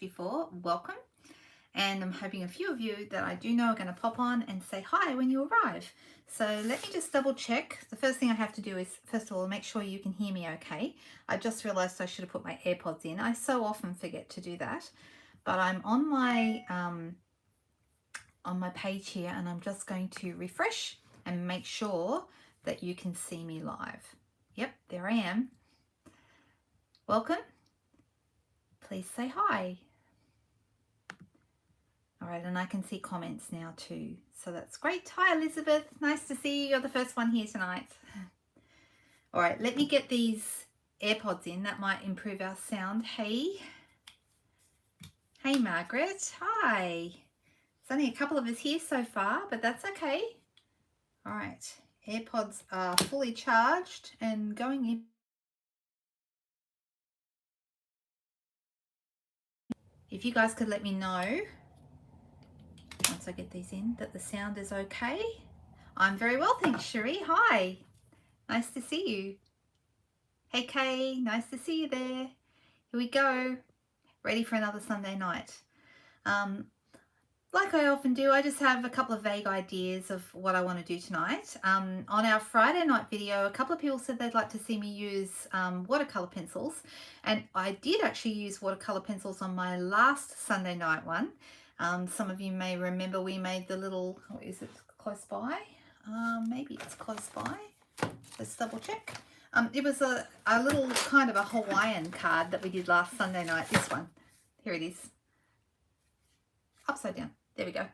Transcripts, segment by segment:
before, welcome. And I'm hoping a few of you that I do know are going to pop on and say hi when you arrive. So let me just double check. The first thing I have to do is, first of all, make sure you can hear me okay. I just realized I should have put my AirPods in. I so often forget to do that. But I'm on my page here, and I'm just going to refresh and make sure that you can see me live. Yep, there I am. Welcome. Please say hi. All right, and I can see comments now too, so that's great. Hi Elizabeth, nice to see you. You're the first one here tonight. All right, let me get these AirPods in. That might improve our sound. Hey Margaret, hi. There's only a couple of us here so far, but that's okay. All right, AirPods are fully charged and going in. If you guys could let me know once I get these in that the sound is okay. I'm very well, thanks, Cherie. Hi, nice to see you. Hey Kay, nice to see you there. Here we go, ready for another Sunday night. Like I often do, I just have a couple of vague ideas of what I want to do tonight. On our Friday night video, a couple of people said they'd like to see me use watercolor pencils, and I did actually use watercolor pencils on my last Sunday night one. Some of you may remember we made the little, is it close by? Maybe it's close by. Let's double check. It was a little kind of a Hawaiian card that we did last Sunday night. This one, here it is, upside down. There we go.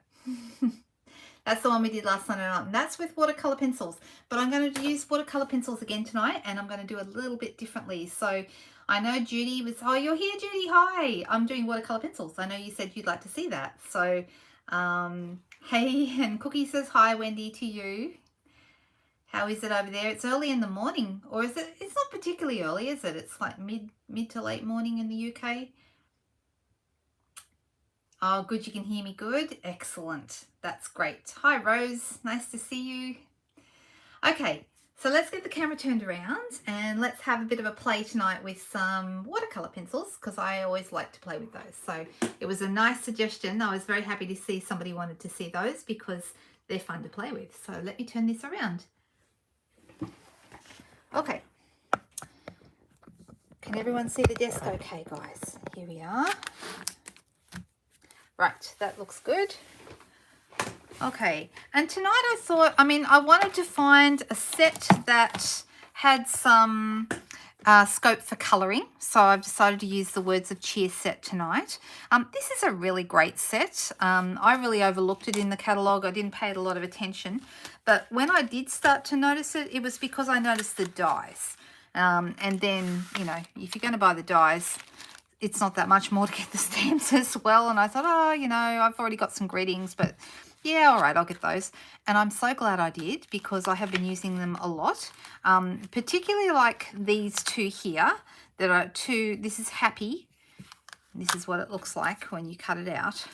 That's the one we did last Sunday night, and that's with watercolor pencils. But I'm going to use watercolor pencils again tonight, and I'm going to do a little bit differently. So I know Judy was, oh, you're here, Judy. Hi. I'm doing watercolor pencils. I know you said you'd like to see that. So, hey, and Cookie says hi, Wendy, to you. How is it over there? It's early in the morning, or is it? It's not particularly early, is it? It's like mid to late morning in the UK. Oh, good. You can hear me good. Excellent. That's great. Hi, Rose. Nice to see you. Okay, so let's get the camera turned around and let's have a bit of a play tonight with some watercolor pencils, because I always like to play with those. So it was a nice suggestion. I was very happy to see somebody wanted to see those because they're fun to play with. So let me turn this around. Okay. Can everyone see the desk okay, guys? Here we are. Right, that looks good. Okay, and tonight I thought, I wanted to find a set that had some scope for colouring. So I've decided to use the Words of Cheer set tonight. This is a really great set. I really overlooked it in the catalogue. I didn't pay it a lot of attention. But when I did start to notice it, it was because I noticed the dies. And then, you know, if you're going to buy the dies, it's not that much more to get the stamps as well. And I thought, oh, you know, I've already got some greetings, but yeah, all right, I'll get those. And I'm so glad I did, because I have been using them a lot, particularly like these two here that are two. This is Happy. This is what it looks like when you cut it out.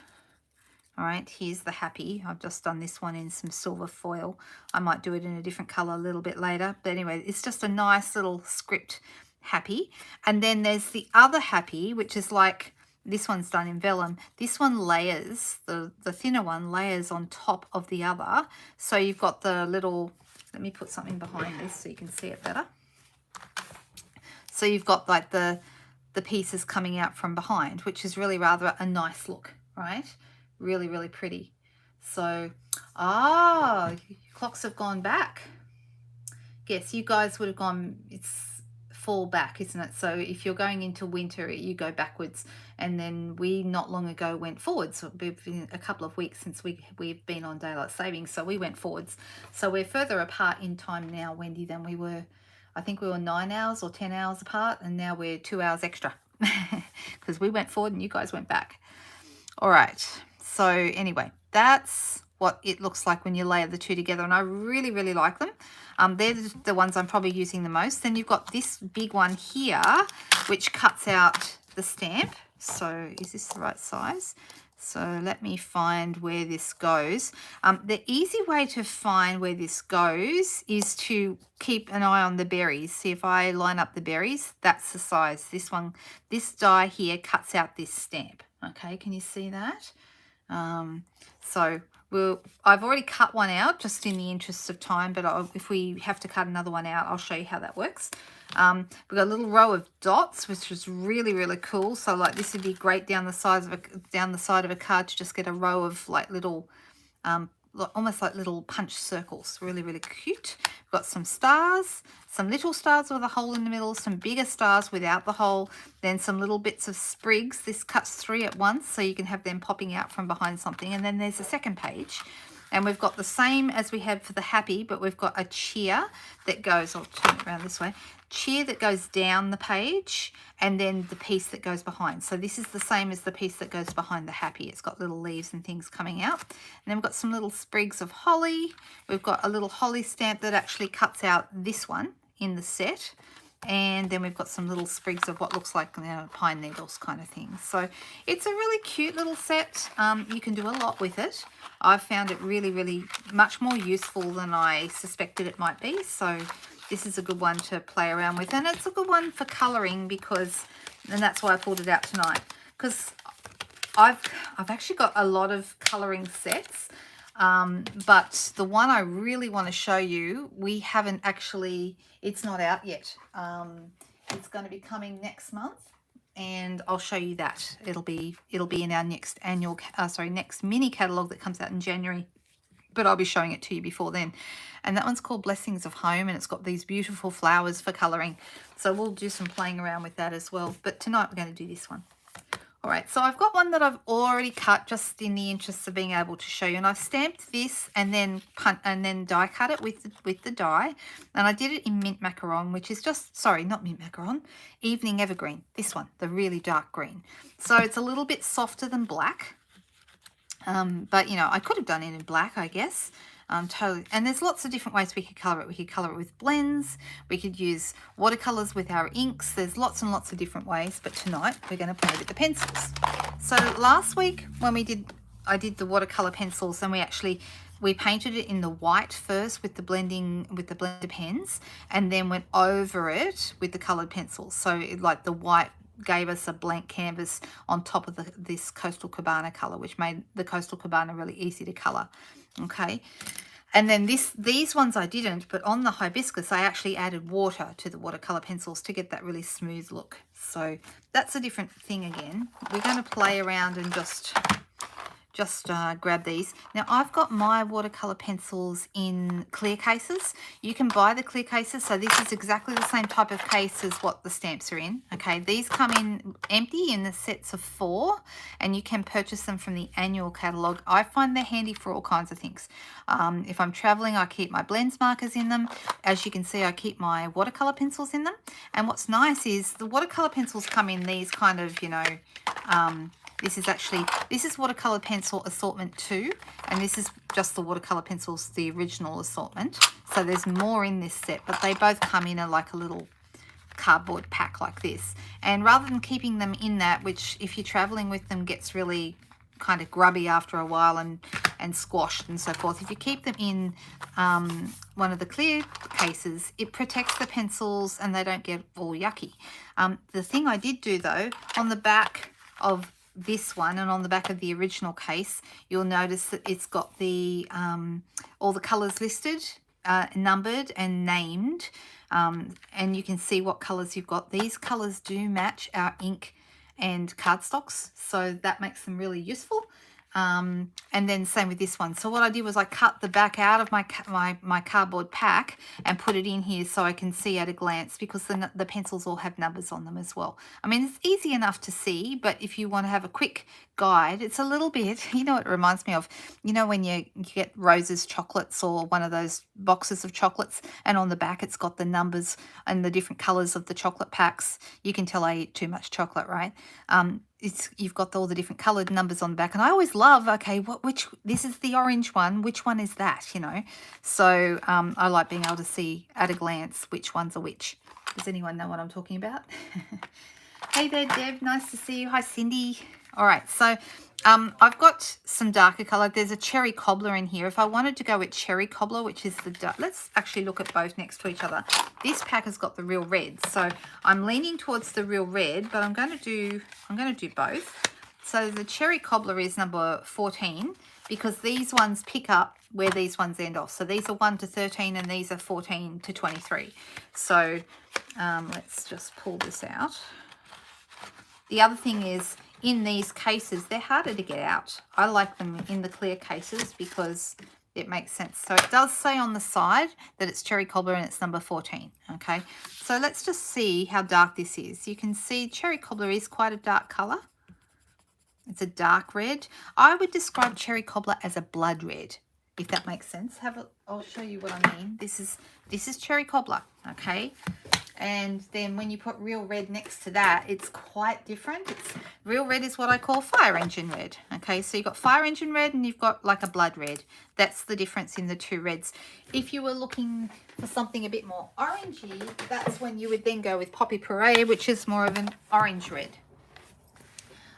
All right, here's the Happy. I've just done this one in some silver foil. I might do it in a different color a little bit later. But anyway, it's just a nice little script Happy. And then there's the other Happy, which is like, this one's done in vellum. This one layers, the thinner one layers on top of the other. So you've got the little, let me put something behind this so you can see it better. So you've got like the pieces coming out from behind, which is really rather a nice look, right? Really, really pretty. So, clocks have gone back. Yes, you guys would have gone, it's fall back, isn't it? So if you're going into winter, you go backwards, and then we not long ago went forwards. So it's been a couple of weeks since we've been on daylight savings, so we went forwards. So we're further apart in time now, Wendy, than we were. I think we were 9 hours or 10 hours apart, and now we're 2 hours extra because we went forward and you guys went back. All right, so anyway, that's what it looks like when you layer the two together, and I really, really like them. They're the ones I'm probably using the most. Then you've got this big one here, which cuts out the stamp. So is this the right size? So let me find where this goes. The easy way to find where this goes is to keep an eye on the berries. See, if I line up the berries, that's the size. This die here cuts out this stamp. Okay, can you see that? So I've already cut one out just in the interest of time, but if we have to cut another one out, I'll show you how that works. We've got a little row of dots, which is really, really cool. So like this would be great down the side of a card to just get a row of like little, almost like little punch circles. Really, really cute. We've got some stars, some little stars with a hole in the middle, some bigger stars without the hole, then some little bits of sprigs. This cuts 3 at once, so you can have them popping out from behind something. And then there's a second page. And we've got the same as we had for the happy, but we've got a cheer that goes, I'll turn it around this way, cheer that goes down the page, and then the piece that goes behind. So this is the same as the piece that goes behind the happy. It's got little leaves and things coming out. And then we've got some little sprigs of holly. We've got a little holly stamp that actually cuts out this one in the set. And then we've got some little sprigs of what looks like, you know, pine needles kind of thing. So it's a really cute little set. You can do a lot with it. I've found it really, really much more useful than I suspected it might be. So this is a good one to play around with. And it's a good one for colouring and that's why I pulled it out tonight. Because I've actually got a lot of colouring sets. But the one I really want to show you, we haven't actually, it's not out yet. It's going to be coming next month, and I'll show you that. It'll be in our next next mini catalogue that comes out in January, but I'll be showing it to you before then. And that one's called Blessings of Home, and it's got these beautiful flowers for colouring. So we'll do some playing around with that as well. But tonight we're going to do this one. All right, so I've got one that I've already cut just in the interest of being able to show you, and I've stamped this and then die cut it with the die, and I did it in mint macaron, which is just, sorry, not mint macaron, evening evergreen. This one, the really dark green. So it's a little bit softer than black, but you know, I could have done it in black, I guess. Totally. And there's lots of different ways we could colour it. We could colour it with blends. We could use watercolours with our inks. There's lots and lots of different ways. But tonight we're going to play with the pencils. So last week when I did the watercolour pencils, and we painted it in the white first with the blender pens, and then went over it with the coloured pencils. So like the white gave us a blank canvas on top of this Coastal Cabana colour, which made the Coastal Cabana really easy to colour. Okay, and then these ones I didn't, but on the hibiscus I actually added water to the watercolor pencils to get that really smooth look. So that's a different thing again. We're going to play around and just grab these. Now I've got my watercolor pencils in clear cases. You can buy the clear cases, so this is exactly the same type of case as what the stamps are in. Okay, these come in empty in the sets of 4, and you can purchase them from the annual catalogue. I find they're handy for all kinds of things. If I'm traveling, I keep my blends markers in them. As you can see, I keep my watercolor pencils in them. And what's nice is the watercolor pencils come in these kind of, you know, this is watercolor pencil assortment 2, and this is just the watercolor pencils, the original assortment. So there's more in this set, but they both come in like a little cardboard pack like this. And rather than keeping them in that, which if you're traveling with them gets really kind of grubby after a while and squashed and so forth, if you keep them in one of the clear cases, it protects the pencils and they don't get all yucky. The thing I did do though, on the back of this one and on the back of the original case, you'll notice that it's got the all the colors listed, numbered and named, and you can see what colors you've got. These colors do match our ink and cardstocks, so that makes them really useful. And then same with this one. So what I did was I cut the back out of my cardboard pack and put it in here so I can see at a glance, because the pencils all have numbers on them as well. I mean, it's easy enough to see, but if you want to have a quick guide, it's a little bit, you know what it reminds me of? You know when you get Rose's chocolates or one of those boxes of chocolates, and on the back it's got the numbers and the different colours of the chocolate packs. You can tell I eat too much chocolate, right? You've got all the different coloured numbers on the back, and I always love, okay, this is the orange one, which one is that, you know? So I like being able to see at a glance which ones are which. Does anyone know what I'm talking about? Hey there, Deb. Nice to see you. Hi, Cindy. All right, so I've got some darker color. There's a cherry cobbler in here. If I wanted to go with cherry cobbler, which is the dark, let's actually look at both next to each other. This pack has got the real red, so I'm leaning towards the real red, but I'm going to do both. So the cherry cobbler is number 14 because these ones pick up where these ones end off. So these are 1 to 13 and these are 14 to 23. So let's just pull this out. The other thing is, in these cases, they're harder to get out. I like them in the clear cases because it makes sense. So it does say on the side that it's cherry cobbler and it's number 14, okay? So let's just see how dark this is. You can see cherry cobbler is quite a dark color. It's a dark red. I would describe cherry cobbler as a blood red, if that makes sense. I'll show you what I mean. This is cherry cobbler, okay? And then when you put real red next to that, it's quite different. Real red is what I call fire engine red. Okay, so you've got fire engine red and you've got like a blood red. That's the difference in the two reds. If you were looking for something a bit more orangey, that's when you would then go with Poppy Parade, which is more of an orange red.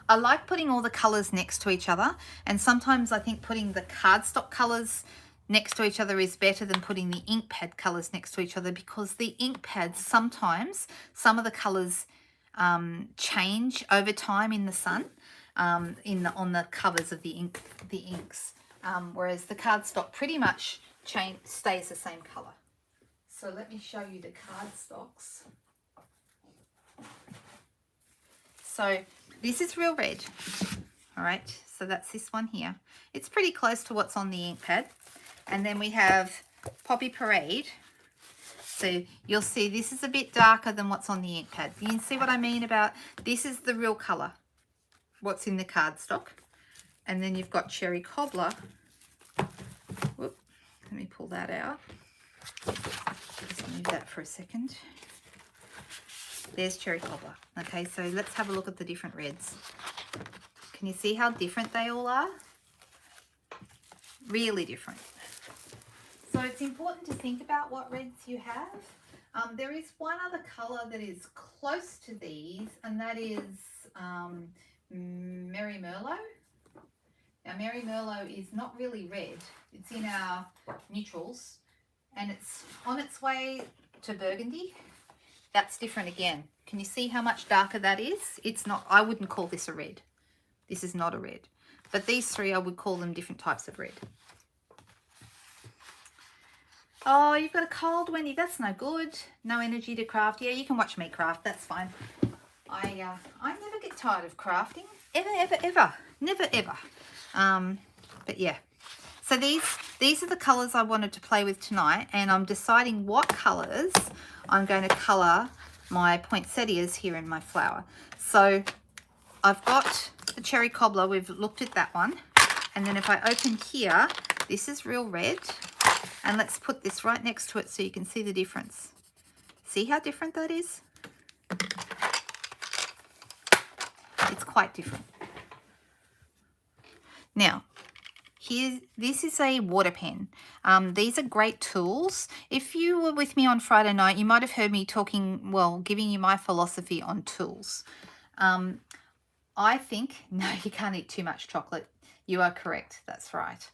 I like putting all the colors next to each other, and sometimes I think putting the cardstock colors next to each other is better than putting the ink pad colors next to each other, because the ink pads, sometimes some of the colors change over time in the sun, on the covers of the inks, whereas the cardstock pretty much stays the same color. So let me show you the cardstocks. So this is real red. All right, so that's this one here. It's pretty close to what's on the ink pad. And then we have Poppy Parade. So you'll see this is a bit darker than what's on the ink pad. You can see what I mean about this is the real color, what's in the cardstock. And then you've got cherry cobbler. Whoop, let me pull that out. Just move that for a second. There's cherry cobbler. Okay, so let's have a look at the different reds. Can you see how different they all are? Really different. So it's important to think about what reds you have. There is one other color that is close to these, and that is Merry Merlot. Now, Merry Merlot is not really red. It's in our neutrals, and it's on its way to burgundy. That's different again. Can you see how much darker that is? It's not, I wouldn't call this a red. This is not a red. But these three, I would call them different types of red. Oh, you've got a cold, Wendy. That's no good. No energy to craft. Yeah, you can watch me craft. That's fine. I never get tired of crafting. Ever, ever, ever. Never, ever. But yeah. So these are the colours I wanted to play with tonight, and I'm deciding what colours I'm going to colour my poinsettias here in my flower. So I've got the cherry cobbler. We've looked at that one. And then if I open here, this is real red. And let's put this right next to it so you can see the difference. See how different that is? It's quite different. Now, this is a water pen. These are great tools. If you were with me on Friday night, you might have heard me talking, well, giving you my philosophy on tools. I think, no, you can't eat too much chocolate. You are correct. That's right.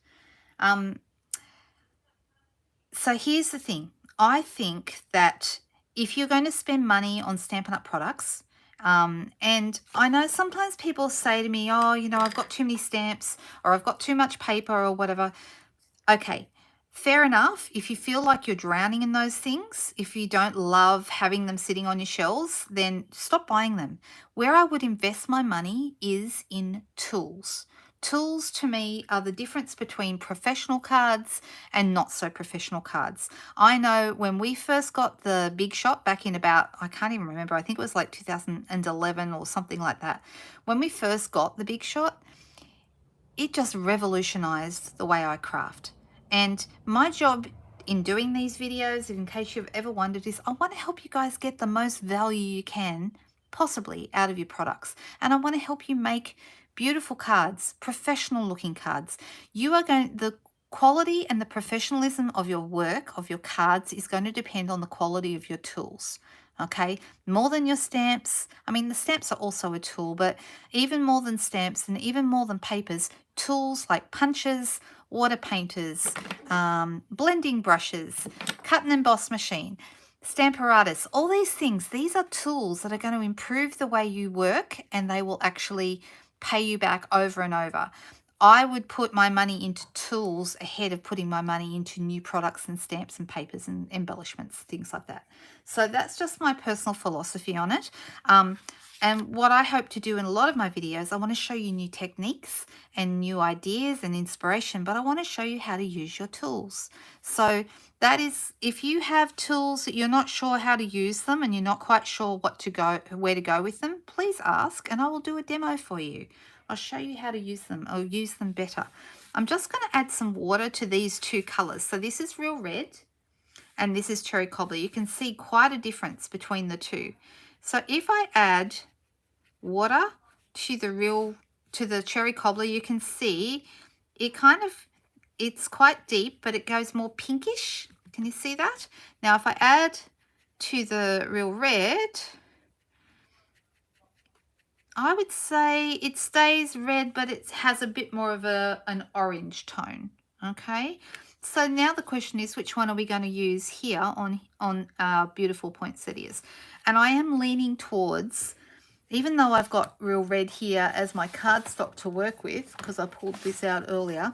So here's the thing. I think that if you're going to spend money on Stampin' Up! Products, and I know sometimes people say to me, oh, you know, I've got too many stamps, or I've got too much paper, or whatever. Okay, fair enough. If you feel like you're drowning in those things, if you don't love having them sitting on your shelves, then stop buying them. Where I would invest my money is in tools. Tools to me are the difference between professional cards and not so professional cards. I know when we first got the Big Shot back in about, I can't even remember, I think it was like 2011 or something like that. When we first got the Big Shot, it just revolutionized the way I craft. And my job in doing these videos, in case you've ever wondered, is I want to help you guys get the most value you can possibly out of your products. And I want to help you make beautiful cards, professional looking cards. The quality and the professionalism of your work, of your cards, is going to depend on the quality of your tools. Okay, more than your stamps. I mean, the stamps are also a tool, but even more than stamps and even more than papers, tools like punches, water painters, blending brushes, cut and emboss machine, Stamparatus, all these things, these are tools that are going to improve the way you work, and they will actually pay you back over and over. I would put my money into tools ahead of putting my money into new products and stamps and papers and embellishments, things like that. So that's just my personal philosophy on it. And what I hope to do in a lot of my videos, I want to show you new techniques and new ideas and inspiration, but I want to show you how to use your tools. So that is, if you have tools that you're not sure how to use them and you're not quite sure where to go with them, please ask and I will do a demo for you. I'll show you how to use them or use them better. I'm just going to add some water to these two colors. So this is real red and this is cherry cobbler. You can see quite a difference between the two. So if I add water to the cherry cobbler, you can see it's quite deep, but it goes more pinkish. Can you see that? Now if I add to the real red, I would say it stays red, but it has a bit more of an orange tone. Okay, so now the question is, which one are we going to use here on our beautiful poinsettias? And I am leaning towards, even though I've got real red here as my cardstock to work with, because I pulled this out earlier.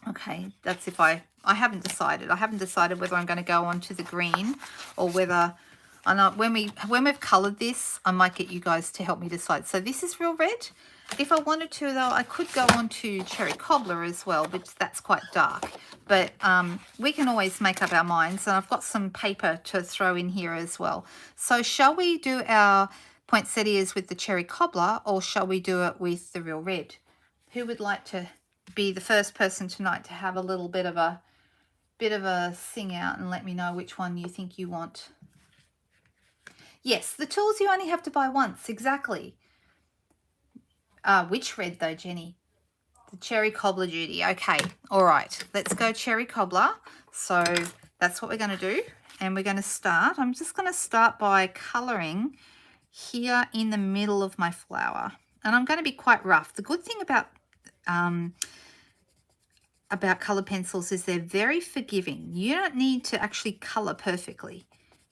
Okay, that's if I haven't decided. I haven't decided whether I'm going to go on to the green or whether... I know when we've coloured this, I might get you guys to help me decide. So this is real red. If I wanted to, though, I could go on to cherry cobbler as well, but that's quite dark. But we can always make up our minds. And I've got some paper to throw in here as well. So shall we do our poinsettias with the cherry cobbler, or shall we do it with the real red? Who would like to be the first person tonight to have a little bit of a sing out and let me know which one you think you want? Yes, the tools you only have to buy once, exactly. Which red though, Jenny? The cherry cobbler, Judy. Okay, all right, let's go cherry cobbler. So that's what we're going to do. And we're going to start. I'm just going to start by colouring here in the middle of my flower. And I'm going to be quite rough. The good thing about coloured pencils is they're very forgiving. You don't need to actually colour perfectly.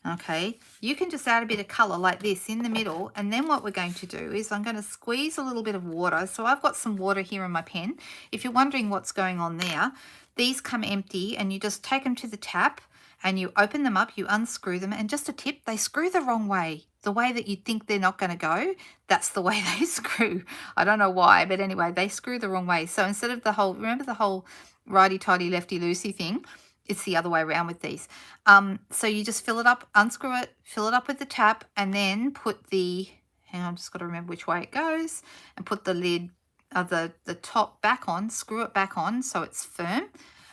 Okay, you can just add a bit of colour like this in the middle, and then what we're going to do is I'm going to squeeze a little bit of water. So I've got some water here in my pen. If you're wondering what's going on there, these come empty and you just take them to the tap and you open them up, you unscrew them, and just a tip, they screw the wrong way. The way that you think they're not going to go, that's the way they screw. I don't know why, but anyway, they screw the wrong way. So instead of remember the whole righty-tighty, lefty-loosey thing? It's the other way around with these. So you just fill it up, unscrew it, fill it up with the tap, and then put the, hang on, I've just got to remember which way it goes, and put the lid, the top back on, screw it back on so it's firm,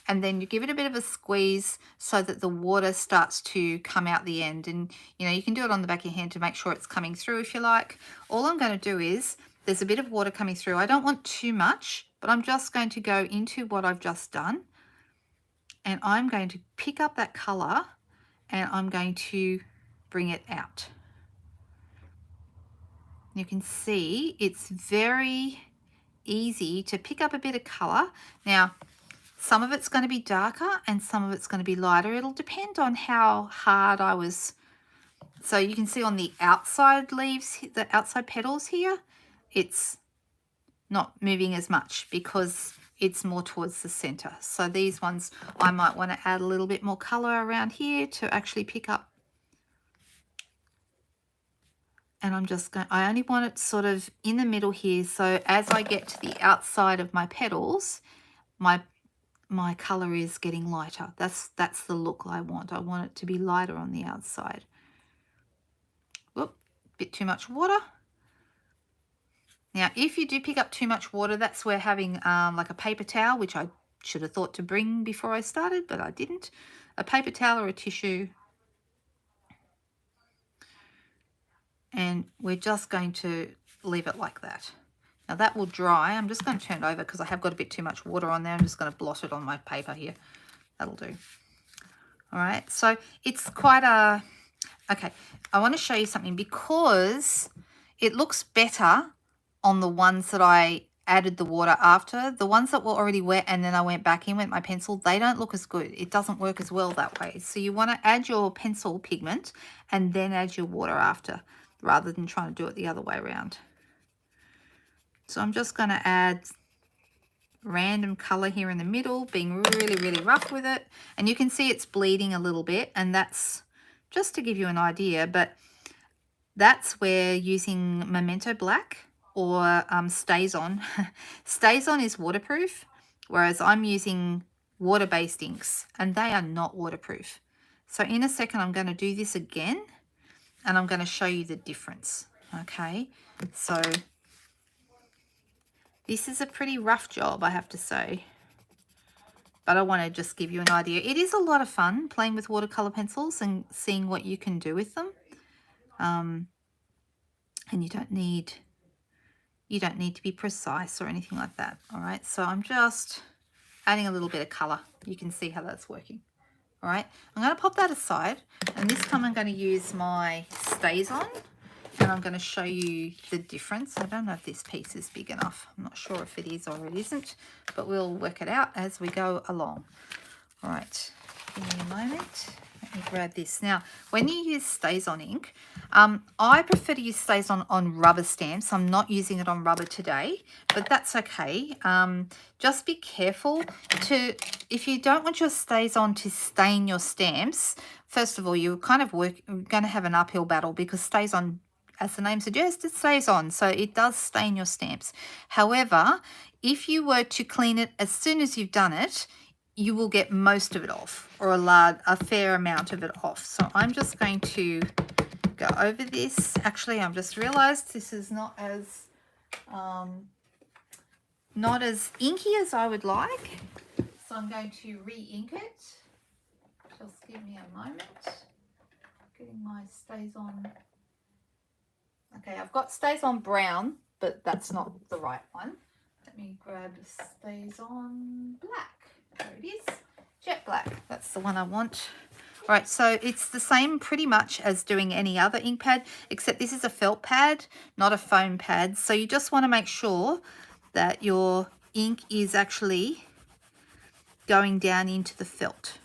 and then you give it a bit of a squeeze so that the water starts to come out the end. And, you know, you can do it on the back of your hand to make sure it's coming through if you like. All I'm going to do is, there's a bit of water coming through. I don't want too much, but I'm just going to go into what I've just done. And I'm going to pick up that colour and I'm going to bring it out. You can see it's very easy to pick up a bit of colour. Now, some of it's going to be darker and some of it's going to be lighter. It'll depend on how hard I was. So you can see on the outside leaves, the outside petals here, it's not moving as much because it's more towards the center. So these ones, I might want to add a little bit more color around here to actually pick up. And I'm just going, I only want it sort of in the middle here. So as I get to the outside of my petals, my color is getting lighter. That's the look I want. I want it to be lighter on the outside. Whoop, bit too much water. Now, if you do pick up too much water, that's where having like a paper towel, which I should have thought to bring before I started, but I didn't. A paper towel or a tissue. And we're just going to leave it like that. Now that will dry. I'm just going to turn it over because I have got a bit too much water on there. I'm just going to blot it on my paper here. That'll do. All right, so it's quite a Okay, I want to show you something because it looks better on the ones that I added the water after. The ones that were already wet and then I went back in with my pencil, they don't look as good. It doesn't work as well that way. So you want to add your pencil pigment and then add your water after, rather than trying to do it the other way around. So I'm just going to add random color here in the middle, being really, really rough with it. And you can see it's bleeding a little bit, and that's just to give you an idea, but that's where using Memento Black or Stays On. Stays On is waterproof, whereas I'm using water-based inks, and they are not waterproof. So in a second, I'm going to do this again, and I'm going to show you the difference. Okay, so this is a pretty rough job, I have to say, but I want to just give you an idea. It is a lot of fun playing with watercolor pencils and seeing what you can do with them. And you don't need to be precise or anything like that. All right, so I'm just adding a little bit of color. You can see how that's working. All right, I'm going to pop that aside, and this time I'm going to use my Stays On, and I'm going to show you the difference. I don't know if this piece is big enough. I'm not sure if it is or it isn't, but we'll work it out as we go along. All right, give me a moment. Let me grab this. Now, when you use Stays On ink, I prefer to use Stays on rubber stamps. I'm not using it on rubber today, but that's okay. Just be careful if you don't want your Stays On to stain your stamps, first of all, you're going to have an uphill battle, because Stays On, as the name suggests, it stays on, so it does stain your stamps. However, if you were to clean it as soon as you've done it, you will get most of it off, or a fair amount of it off. So I'm just going to go over this. Actually, I've just realized this is not as inky as I would like. So I'm going to re-ink it. Just give me a moment. Getting my Stays On. Okay, I've got Stays On brown, but that's not the right one. Let me grab Stays On black. There it is, jet black. That's the one I want. All right, so it's the same pretty much as doing any other ink pad, except this is a felt pad, not a foam pad. So you just want to make sure that your ink is actually going down into the felt.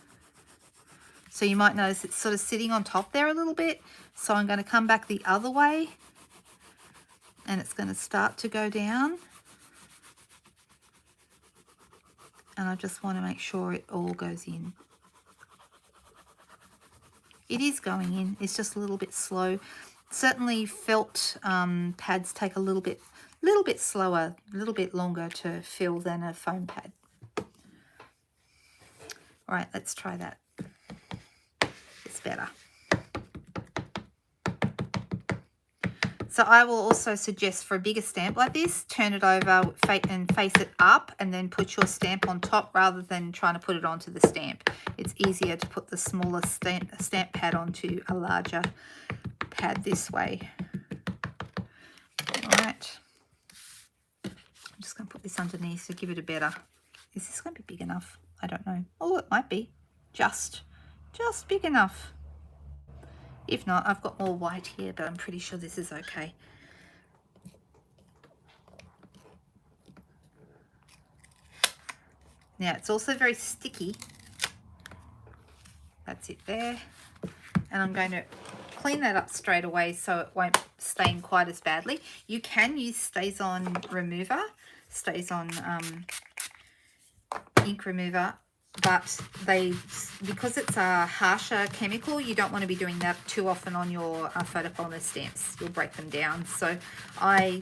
So you might notice it's sort of sitting on top there a little bit. So I'm going to come back the other way, and it's going to start to go down. And I just want to make sure it all goes in. It is going in, it's just a little bit slow. Certainly felt pads take a little bit slower, a little bit longer to fill than a foam pad. All right, let's try that. It's better. So I will also suggest, for a bigger stamp like this, turn it over and face it up, and then put your stamp on top rather than trying to put it onto the stamp. It's easier to put the smaller stamp pad onto a larger pad this way. All right. I'm just going to put this underneath to give it a better. Is this going to be big enough? I don't know. Oh, it might be. Just big enough. If not, I've got more white here, but I'm pretty sure this is okay. Now, it's also very sticky. That's it there. And I'm going to clean that up straight away so it won't stain quite as badly. You can use Stays On remover, Stays On ink remover, but because it's a harsher chemical, you don't want to be doing that too often on your photopolymer stamps. You'll break them down. So I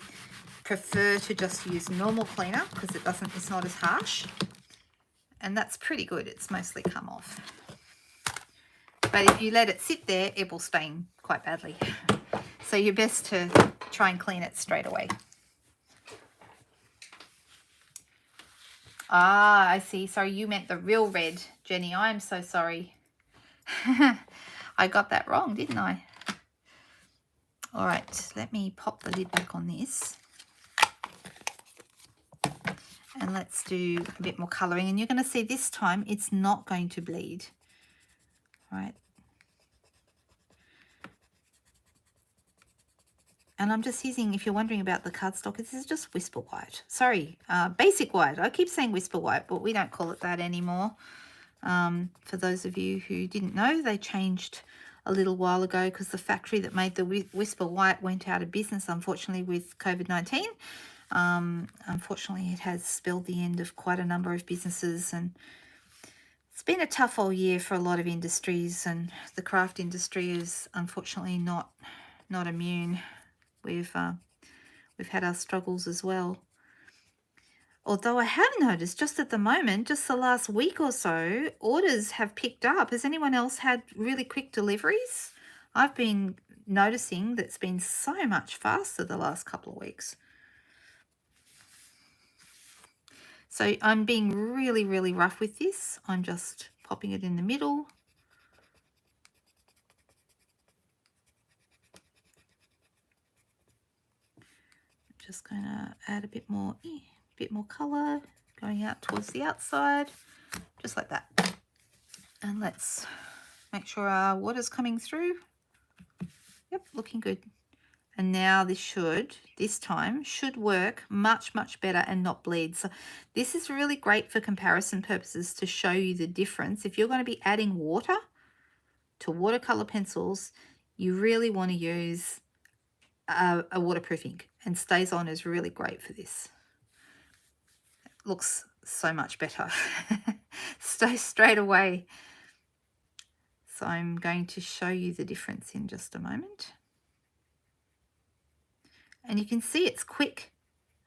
prefer to just use normal cleaner because it's not as harsh, and that's pretty good. It's mostly come off. But if you let it sit there, it will stain quite badly. So you're best to try and clean it straight away. Ah, I see. Sorry, you meant the real red, Jenny. I am so sorry. I got that wrong, didn't I? All right, let me pop the lid back on this. And let's do a bit more colouring. And you're going to see this time it's not going to bleed. All right. And I'm just using, if you're wondering about the cardstock, this is just Whisper White. Sorry, Basic White. I keep saying Whisper White, but we don't call it that anymore. For those of you who didn't know, they changed a little while ago because the factory that made the Whisper White went out of business, unfortunately, with COVID-19. Unfortunately, it has spelled the end of quite a number of businesses, and it's been a tough old year for a lot of industries, and the craft industry is unfortunately not immune. We've had our struggles as well. Although I have noticed just at the moment, just the last week or so, orders have picked up. Has anyone else had really quick deliveries? I've been noticing that it's been so much faster the last couple of weeks. So I'm being really, really rough with this. I'm just popping it in the middle. Just going to add a bit more color going out towards the outside, just like that. And let's make sure our water's coming through. Yep, looking good. And now this time should work much, much better and not bleed. So this is really great for comparison purposes to show you the difference. If you're going to be adding water to watercolor pencils, you really want to use a waterproof ink, and StazOn is really great for this. It looks so much better. Straight away. So I'm going to show you the difference in just a moment. And you can see it's quick.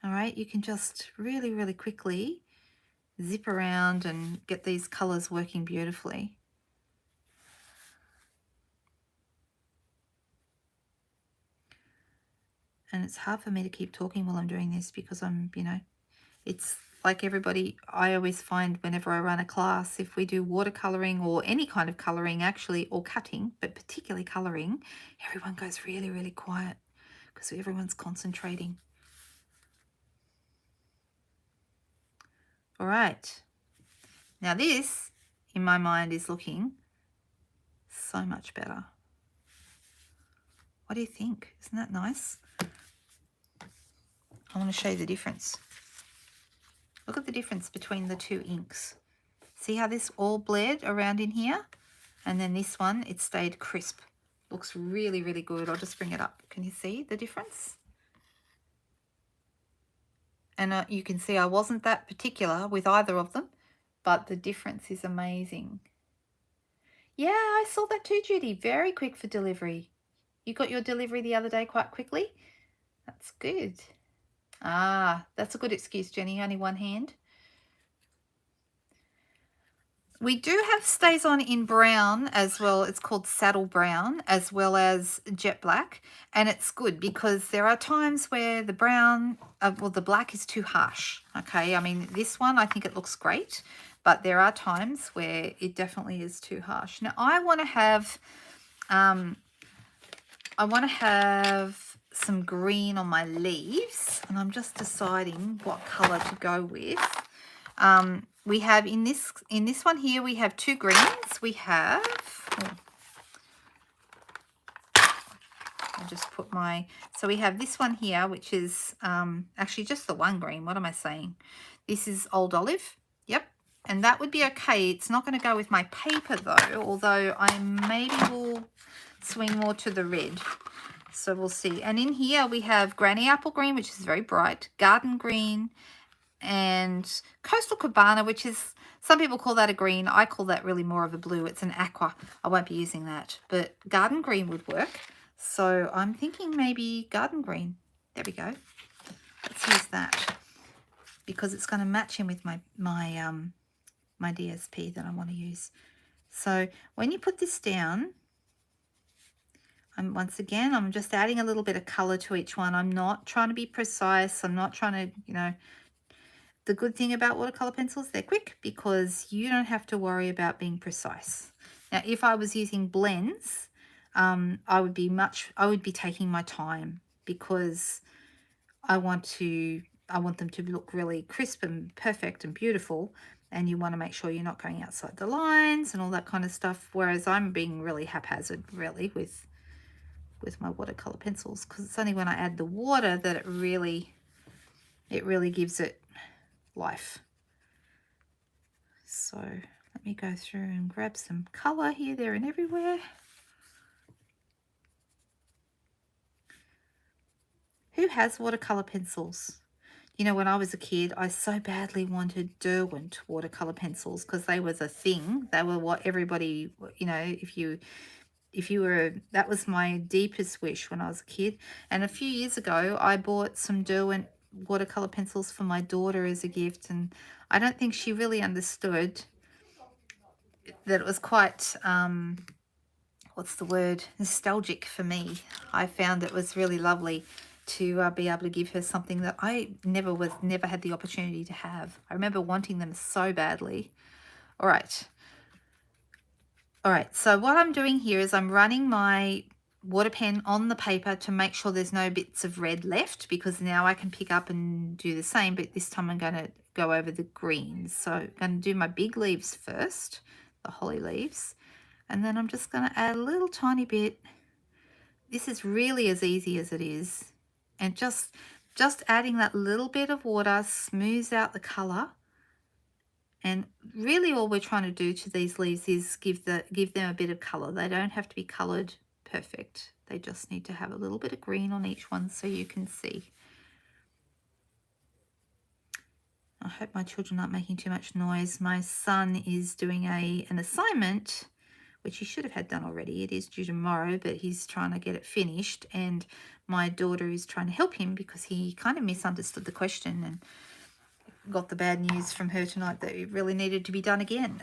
All right, you can just really, really quickly zip around and get these colors working beautifully. And it's hard for me to keep talking while I'm doing this because I'm, it's like everybody, I always find whenever I run a class, if we do watercoloring or any kind of coloring actually, or cutting, but particularly coloring, everyone goes really, really quiet because everyone's concentrating. All right. Now this, in my mind, is looking so much better. What do you think? Isn't that nice? I want to show you the difference. Look at the difference between the two inks. See how this all bled around in here? And then this one, it stayed crisp. Looks really, really good. I'll just bring it up. Can you see the difference? And you can see I wasn't that particular with either of them, but the difference is amazing. Yeah, I saw that too, Judy. Very quick for delivery. You got your delivery the other day quite quickly? That's good. Ah, that's a good excuse, Jenny. Only one hand. We do have StazOn in brown as well. It's called saddle brown, as well as jet black. And it's good because there are times where the brown, the black is too harsh. Okay, I mean, this one, I think it looks great. But there are times where it definitely is too harsh. Now, I want to have some green on my leaves. And I'm just deciding what color to go with. We have in this one here, we have two greens. We have, I'll just put so we have this one here, which is actually just the one green. What am I saying? This is Old Olive. Yep. And that would be okay. It's not going to go with my paper though, although I maybe will swing more to the red. So we'll see. And in here we have Granny Apple Green, which is very bright, Garden Green, and Coastal Cabana, which is, some people call that a green. I call that really more of a blue. It's an aqua. I won't be using that, but Garden Green would work. So I'm thinking maybe Garden Green. There we go. Let's use that because it's going to match in with my DSP that I want to use. So when you put this down, once again, I'm just adding a little bit of color to each one. I'm not trying to be precise. I'm not trying to, the good thing about watercolor pencils, they're quick because you don't have to worry about being precise. Now, if I was using blends, I would be taking my time because I want them to look really crisp and perfect and beautiful, and you want to make sure you're not going outside the lines and all that kind of stuff, whereas I'm being really haphazard really with with my watercolor pencils, because it's only when I add the water that it really gives it life. So let me go through and grab some color here, there, and everywhere. Who has watercolor pencils? You know, when I was a kid, I so badly wanted Derwent watercolor pencils because they was a thing. They were what everybody, you know, if you were, that was my deepest wish when I was a kid. And a few years ago, I bought some Derwent watercolor pencils for my daughter as a gift, and I don't think she really understood that it was quite, what's the word, nostalgic for me. I found it was really lovely to be able to give her something that I never had the opportunity to have. I remember wanting them so badly. All right, so what I'm doing here is I'm running my water pen on the paper to make sure there's no bits of red left, because now I can pick up and do the same, but this time I'm going to go over the greens. So I'm going to do my big leaves first, the holly leaves, and then I'm just going to add a little tiny bit. This is really as easy as it is, and just adding that little bit of water smooths out the color. And really all we're trying to do to these leaves is give them a bit of color. They don't have to be colored perfect. They just need to have a little bit of green on each one so you can see. I hope my children aren't making too much noise. My son is doing an assignment, which he should have had done already. It is due tomorrow, but he's trying to get it finished. And my daughter is trying to help him because he kind of misunderstood the question and got the bad news from her tonight that it really needed to be done again.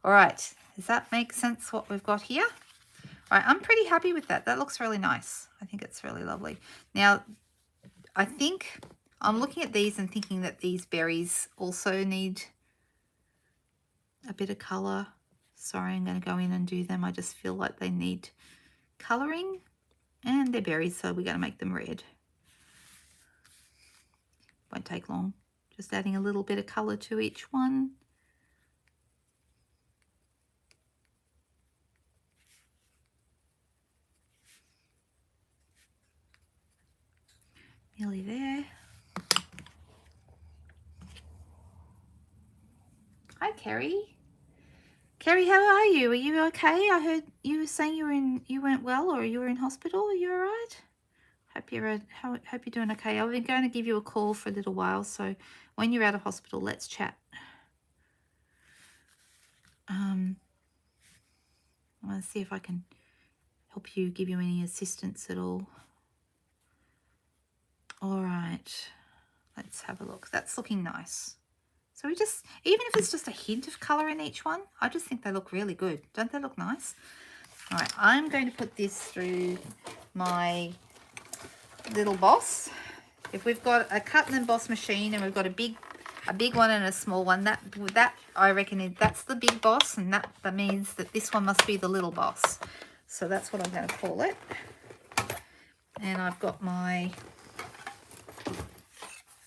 All right, does that make sense what we've got here? All right, I'm pretty happy with that. That looks really nice. I think it's really lovely. Now, I think I'm looking at these and thinking that these berries also need a bit of color. Sorry, I'm going to go in and do them. I just feel like they need coloring, and they're berries, so we're going to make them red. Won't take long. Just adding a little bit of color to each one. Nearly there. Hi, Kerry. Kerry, how are you? Are you okay? I heard you were saying you weren't well, or you were in hospital. Are you all right? Hope you're doing okay. I've been going to give you a call for a little while, so when you're out of hospital, let's chat. I want to see if I can help you, give you any assistance at all. All right, let's have a look. That's looking nice. So we just, even if it's just a hint of color in each one, I just think they look really good. Don't they look nice? All right, I'm going to put this through my little boss. If we've got a cut and emboss machine and we've got a big one and a small one, that I reckon that's the big boss, and that means that this one must be the little boss. So that's what I'm going to call it. And I've got my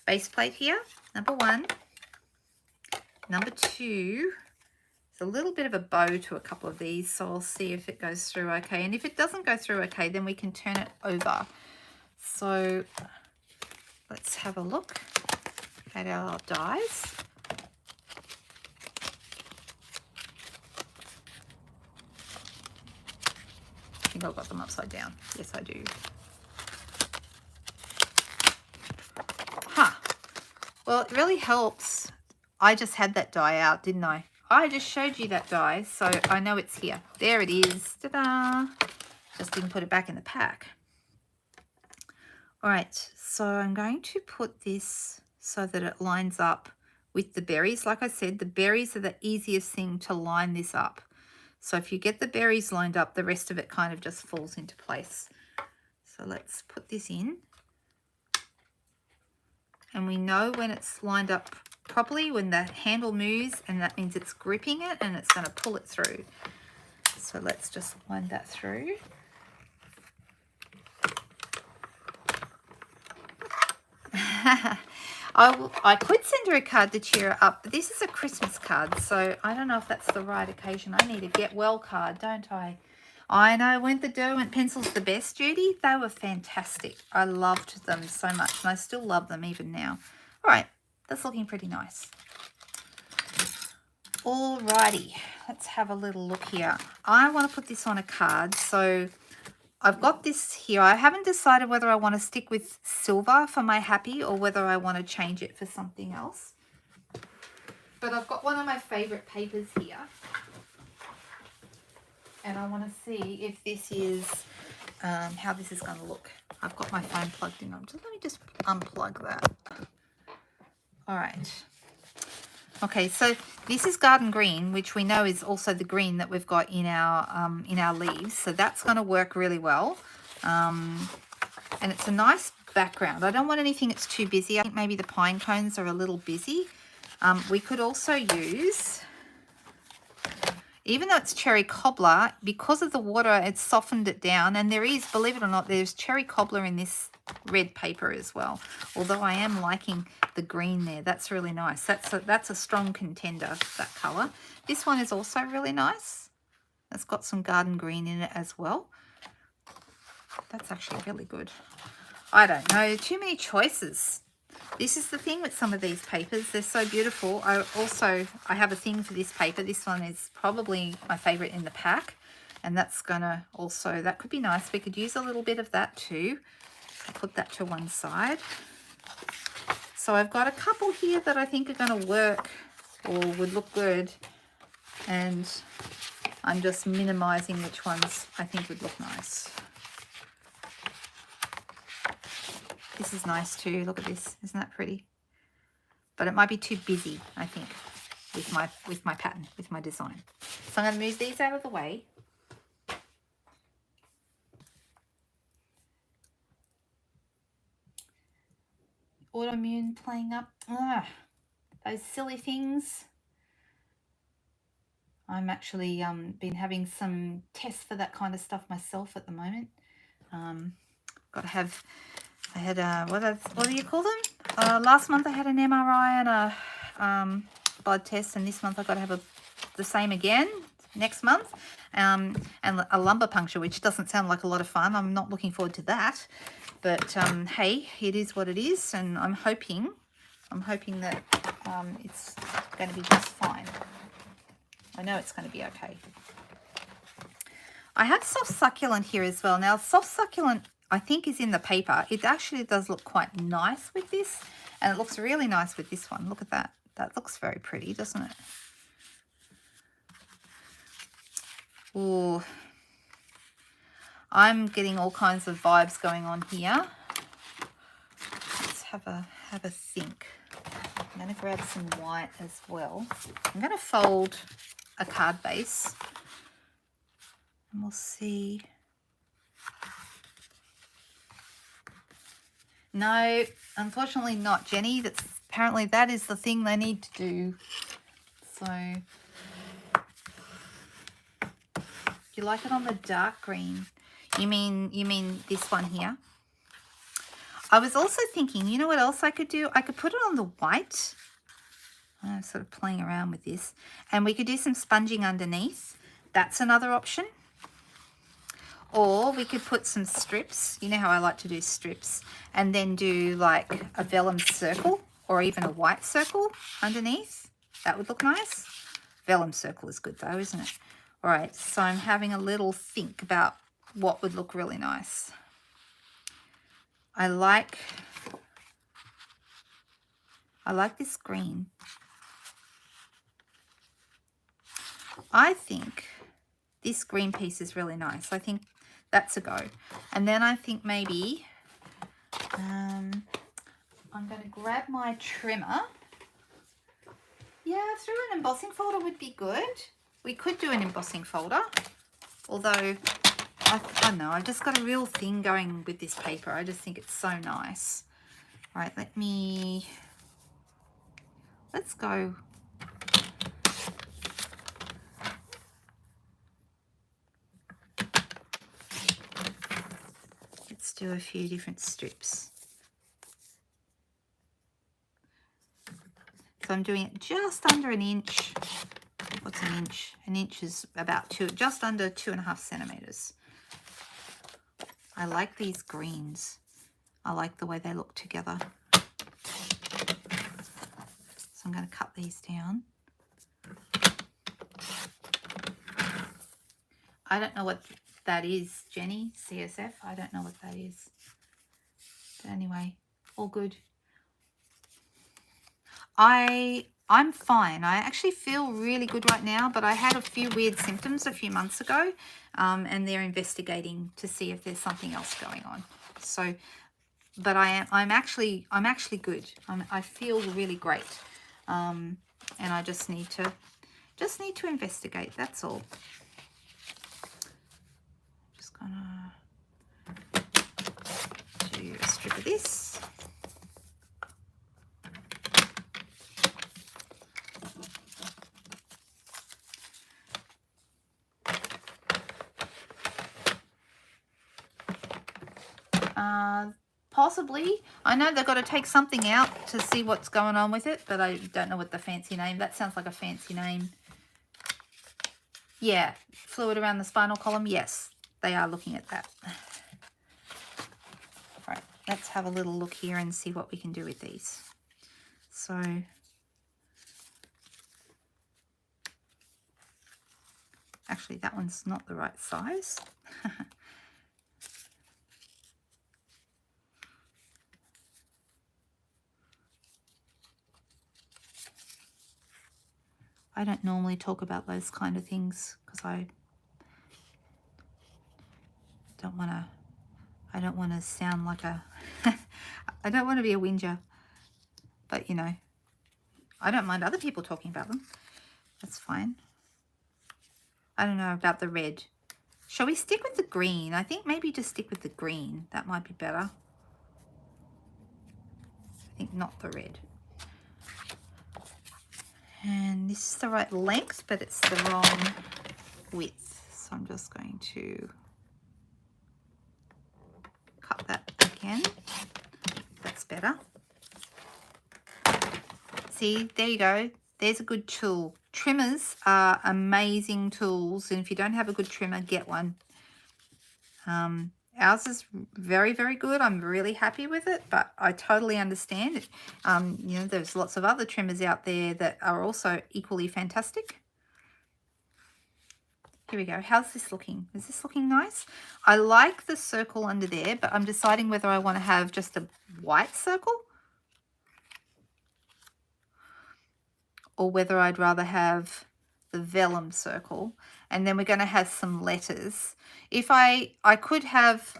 base plate here, number 1. Number 2, there's a little bit of a bow to a couple of these, so I'll see if it goes through okay. And if it doesn't go through okay, then we can turn it over. So let's have a look at our dies. I think I've got them upside down. Yes, I do. Well, it really helps. I just had that die out, didn't I? I just showed you that die, so I know it's here. There it is. Ta-da! Just didn't put it back in the pack. All right, so I'm going to put this so that it lines up with the berries. Like I said, the berries are the easiest thing to line this up. So if you get the berries lined up, the rest of it kind of just falls into place. So let's put this in. And we know when it's lined up properly, when the handle moves, and that means it's gripping it and it's going to pull it through. So let's just wind that through. I could send her a card to cheer her up, but this is a Christmas card, so I don't know if that's the right occasion. I need a get well card, don't I? I know, weren't the Derwent pencils the best, Judy? They were fantastic. I loved them so much, and I still love them even now. All right, that's looking pretty nice. Alrighty, let's have a little look here. I want to put this on a card, so I've got this here. I haven't decided whether I want to stick with silver for my happy or whether I want to change it for something else. But I've got one of my favorite papers here. And I want to see if this is, how this is going to look. I've got my phone plugged in. Let me just unplug that. All right. Okay, so this is garden green, which we know is also the green that we've got in our leaves. So that's going to work really well. And it's a nice background. I don't want anything that's too busy. I think maybe the pine cones are a little busy. We could also use, even though it's cherry cobbler, because of the water, it's softened it down. And there is, believe it or not, there's cherry cobbler in this red paper as well. Although I am liking the green there. That's really nice. That's a strong contender, that colour. This one is also really nice. It's got some garden green in it as well. That's actually really good. I don't know, too many choices. This is the thing with some of these papers. They're so beautiful. I have a thing for this paper. This one is probably my favourite in the pack. And that's going to also, that could be nice. We could use a little bit of that too. I'll put that to one side. So I've got a couple here that I think are going to work or would look good. And I'm just minimising which ones I think would look nice. This is nice too. Look at this. Isn't that pretty? But it might be too busy, I think, with my pattern, with my design. So I'm going to move these out of the way. Autoimmune playing up. Those silly things. I'm actually been having some tests for that kind of stuff myself at the moment. Got to have. I had what do you call them? Last month I had an MRI and a blood test, and this month I've got to have the same again next month, and a lumbar puncture, which doesn't sound like a lot of fun. I'm not looking forward to that, but hey, it is what it is, and I'm hoping that it's going to be just fine. I know it's going to be okay. I have soft succulent here as well. Now, soft succulent, I think, is in the paper. It actually does look quite nice with this, and it looks really nice with this one. Look at that. That looks very pretty, doesn't it? Ooh. I'm getting all kinds of vibes going on here. Let's have a think. I'm going to grab some white as well. I'm going to fold a card base, and we'll see. No, unfortunately not, Jenny. Apparently that is the thing they need to do. So, you like it on the dark green? You mean this one here? I was also thinking, you know what else I could do? I could put it on the white. I'm sort of playing around with this, and we could do some sponging underneath. That's another option. Or we could put some strips. You know how I like to do strips, and then do like a vellum circle or even a white circle underneath. That would look nice. Vellum circle is good though, isn't it? All right, so I'm having a little think about what would look really nice. I like this green. I think this green piece is really nice. I think that's a go. And then I think maybe I'm going to grab my trimmer. Yeah, through an embossing folder would be good. We could do an embossing folder, although I don't know, I've just got a real thing going with this paper. I just think it's so nice. All right, let's go. Let's do a few different strips. So I'm doing it just under an inch. What's an inch? An inch is about just under 2.5 centimeters. I like these greens. I like the way they look together. So I'm going to cut these down. I don't know what that is, Jenny, CSF. I don't know what that is. But anyway, all good. I'm fine. I actually feel really good right now, but I had a few weird symptoms a few months ago, and they're investigating to see if there's something else going on. So, but I'm actually good. I feel really great, and I just need to investigate. That's all. Just gonna do a strip of this. Possibly. I know they've got to take something out to see what's going on with it, but I don't know what the fancy name. That sounds like a fancy name. Yeah, fluid around the spinal column. Yes, they are looking at that. All right, let's have a little look here and see what we can do with these. So, actually, that one's not the right size. I don't normally talk about those kind of things because I don't want to sound like a I don't want to be a whinger, but you know, I don't mind other people talking about them. That's fine. I don't know about the red. Shall we stick with the green? I think maybe just stick with the green. That might be better. I think not the red. And this is the right length, but it's the wrong width. So I'm just going to cut that again. That's better. See, there you go. There's a good tool. Trimmers are amazing tools, and if you don't have a good trimmer, get one. Ours is very, very good. I'm really happy with it, but I totally understand it. You know, there's lots of other trimmers out there that are also equally fantastic. Here we go. How's this looking? Is this looking nice? I like the circle under there, but I'm deciding whether I want to have just a white circle or whether I'd rather have the vellum circle. And then we're going to have some letters. If I could have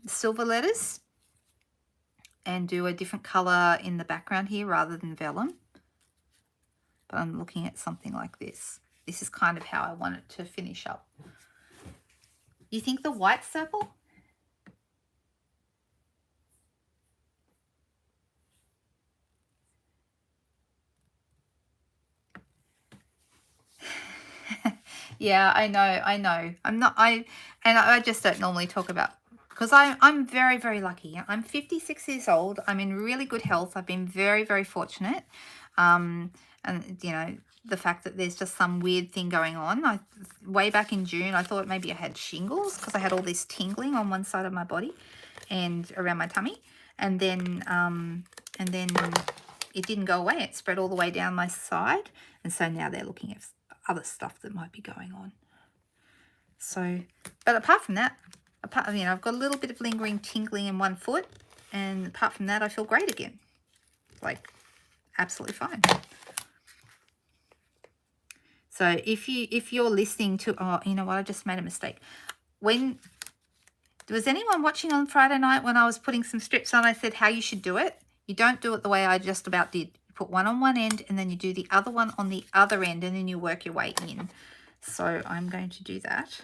silver letters and do a different color in the background here rather than vellum. But I'm looking at something like this. This is kind of how I want it to finish up. You think the white circle? Yeah, I know. I just don't normally talk about, because I'm very, very lucky. I'm 56 years old. I'm in really good health. I've been very, very fortunate. And you know, the fact that there's just some weird thing going on. Way back in June, I thought maybe I had shingles because I had all this tingling on one side of my body and around my tummy. And then it didn't go away. It spread all the way down my side. And so now they're looking at other stuff that might be going on. So, but apart from that, you know, I've got a little bit of lingering tingling in one foot, and apart from that, I feel great again. Like, absolutely fine. So if you're listening to, oh, you know what, I just made a mistake. Was anyone watching on Friday night when I was putting some strips on? I said how you should do it. You don't do it the way I just about did. You put one on one end and then you do the other one on the other end, and then you work your way in. So I'm going to do that.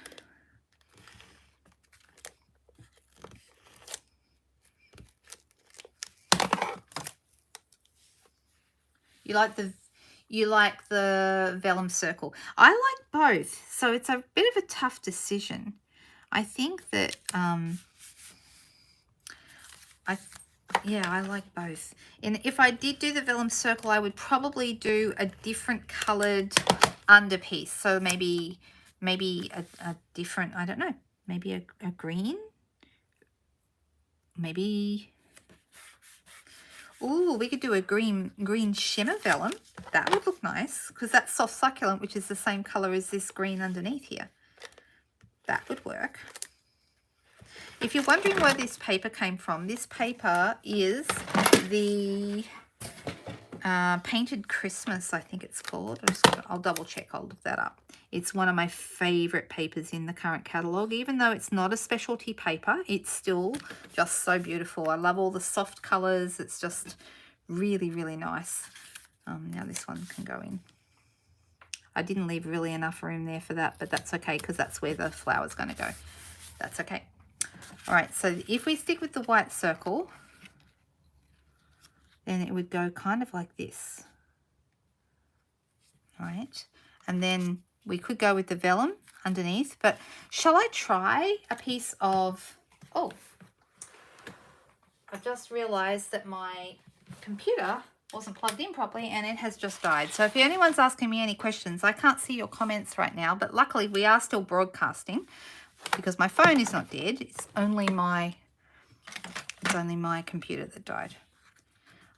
You like the vellum circle. I like both, so it's a bit of a tough decision. I think that I like both. And if I did do the vellum circle, I would probably do a different colored under piece. So maybe a different, I don't know, maybe a green, maybe, ooh, we could do a green shimmer vellum. That would look nice because that's soft succulent, which is the same color as this green underneath here. That would work. If you're wondering where this paper came from, this paper is the Painted Christmas, I think it's called. I'll double check, I'll look that up. It's one of my favorite papers in the current catalog. Even though it's not a specialty paper, it's still just so beautiful. I love all the soft colors. It's just really, really nice. Now this one can go in. I didn't leave really enough room there for that, but that's okay because that's where the flower's going to go. That's okay. All right, so if we stick with the white circle, then it would go kind of like this. All right, and then we could go with the vellum underneath, but shall I try a piece of, oh, I've just realized that my computer wasn't plugged in properly and it has just died. So if anyone's asking me any questions, I can't see your comments right now, but luckily we are still broadcasting because my phone is not dead. It's only my computer that died.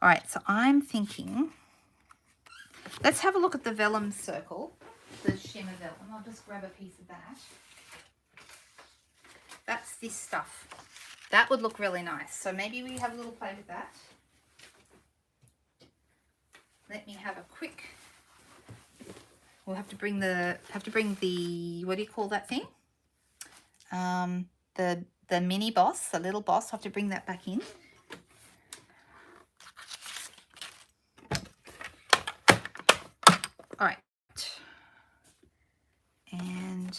All right, so I'm thinking, let's have a look at the vellum circle, the shimmer vellum. I'll just grab a piece of that. That's this stuff. That would look really nice. So maybe we have a little play with that. Let me have a quick, we'll have to bring the, what do you call that thing? The mini boss, the little boss, I'll have to bring that back in. All right. And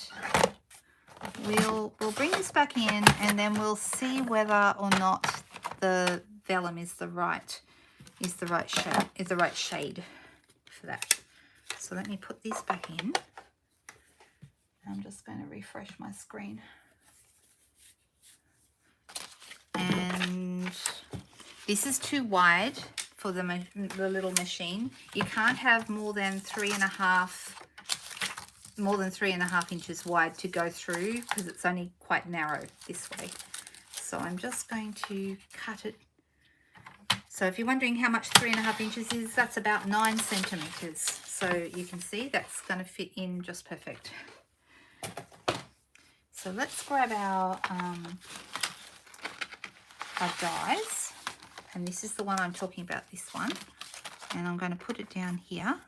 we'll bring this back in and then we'll see whether or not the vellum is the right shade for that. So let me put this back in. I'm just going to refresh my screen. And this is too wide for the little machine. You can't have more than 3.5 inches wide to go through because it's only quite narrow this way. So I'm just going to cut it. So if you're wondering how much 3.5 inches is, that's about 9 centimeters. So you can see that's going to fit in just perfect. So let's grab our dies, and this is the one I'm talking about, this one, and I'm going to put it down here,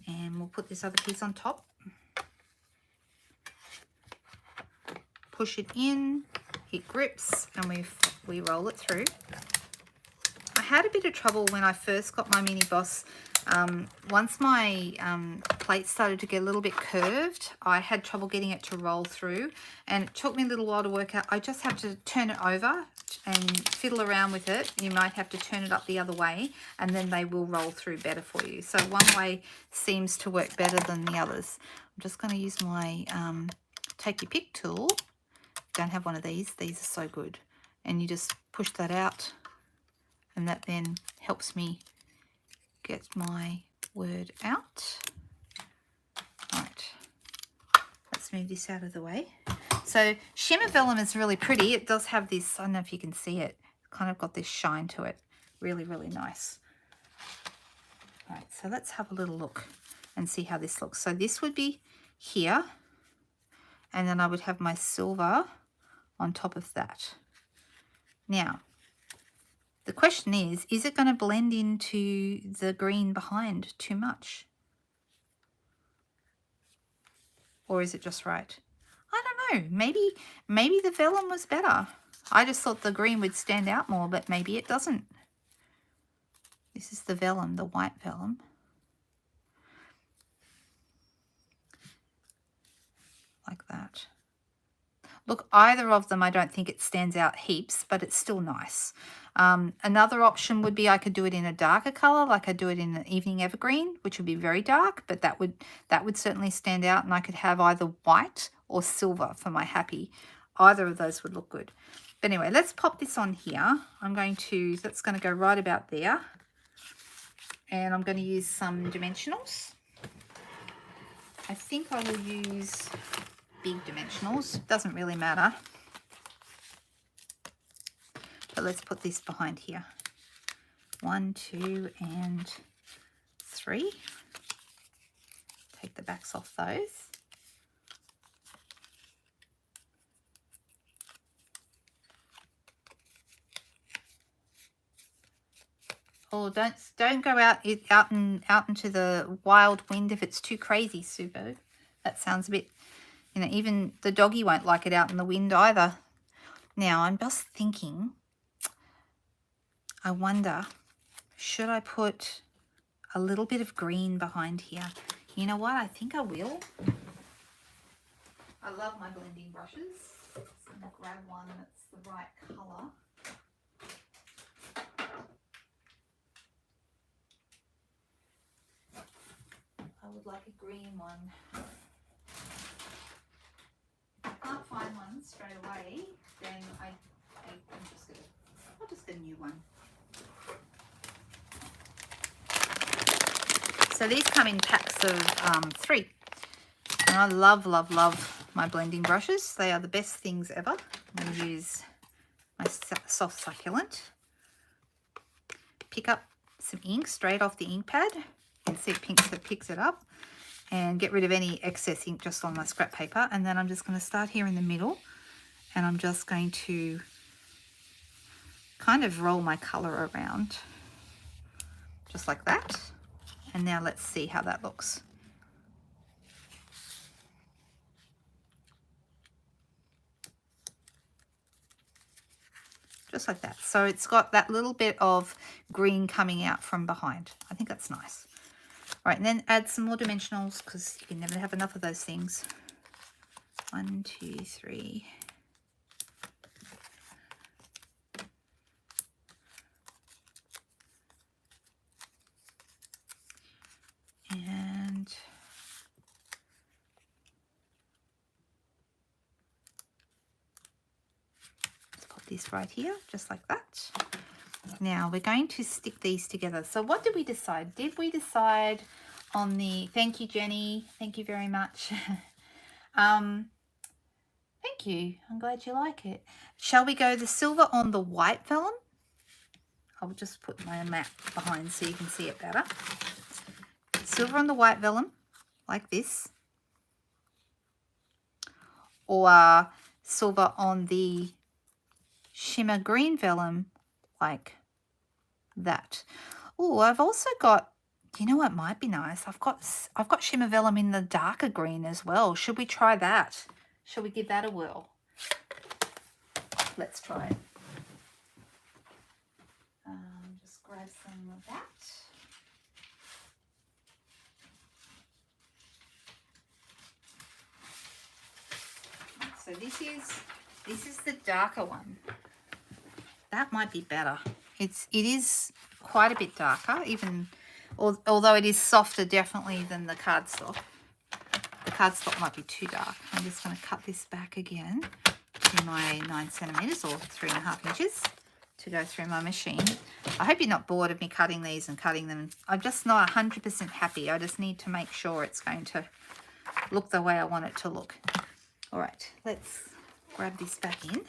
and we'll put this other piece on top, push it in, it grips, and we roll it through. I had a bit of trouble when I first got my mini boss. Once my plate started to get a little bit curved, I had trouble getting it to roll through, and it took me a little while to work out. I just have to turn it over and fiddle around with it. You might have to turn it up the other way, and then they will roll through better for you. So one way seems to work better than the others. I'm just going to use my take your pick tool. Don't have one of these. These are so good. And you just push that out, and that then helps me get my word out. Right, let's move this out of the way. So shimmer vellum is really pretty. It does have this, I don't know if you can see it, kind of got this shine to it. Really, really nice. All right, so let's have a little look and see how this looks. So this would be here, and then I would have my silver on top of that. Now, the question is it going to blend into the green behind too much? Or is it just right? I don't know. Maybe the vellum was better. I just thought the green would stand out more, but maybe it doesn't. This is the vellum, the white vellum. Like that. Look, either of them, I don't think it stands out heaps, but it's still nice. Another option would be I could do it in a darker color, like I do it in an evening evergreen, which would be very dark, but that would certainly stand out, and I could have either white or silver for my happy. Either of those would look good. But anyway, let's pop this on here. That's going to go right about there. And I'm going to use some dimensionals. I think I will use big dimensionals. Doesn't really matter. But let's put this behind here. 1, 2, and 3. Take the backs off those. Oh, don't go out into the wild wind if it's too crazy, Subo. That sounds a bit, you know, even the doggy won't like it out in the wind either. Now, I'm just thinking, I wonder, should I put a little bit of green behind here? You know what? I think I will. I love my blending brushes. So I'm going to grab one that's the right colour. I would like a green one. If I can't find one straight away, then I'll just get a new one. So these come in packs of 3. And I love, love, love my blending brushes. They are the best things ever. I'm going to use my soft succulent. Pick up some ink straight off the ink pad. You can see it picks it up. And get rid of any excess ink just on my scrap paper. And then I'm just going to start here in the middle. And I'm just going to kind of roll my colour around. Just like that. And now let's see how that looks. Just like that. So it's got that little bit of green coming out from behind. I think that's nice. All right, and then add some more dimensionals because you can never have enough of those things. 1, 2, 3. And let's put this right here, just like that. Now we're going to stick these together. So what did we decide? Did we decide on the, thank you, Jenny. Thank you very much. Thank you. I'm glad you like it. Shall we go the silver on the white vellum? I'll just put my map behind so you can see it better. Silver on the white vellum, like this. Or silver on the shimmer green vellum, like that. Oh, I've also got, you know what might be nice? I've got shimmer vellum in the darker green as well. Should we try that? Shall we give that a whirl? Let's try it. Just grab some of that. So this is the darker one. That might be better. It is quite a bit darker, even although it is softer definitely than the cardstock. The cardstock might be too dark. I'm just going to cut this back again to my 9 centimeters or 3.5 inches to go through my machine. I hope you're not bored of me cutting these and cutting them. I'm just not 100% happy. I just need to make sure it's going to look the way I want it to look. All right, let's grab this back in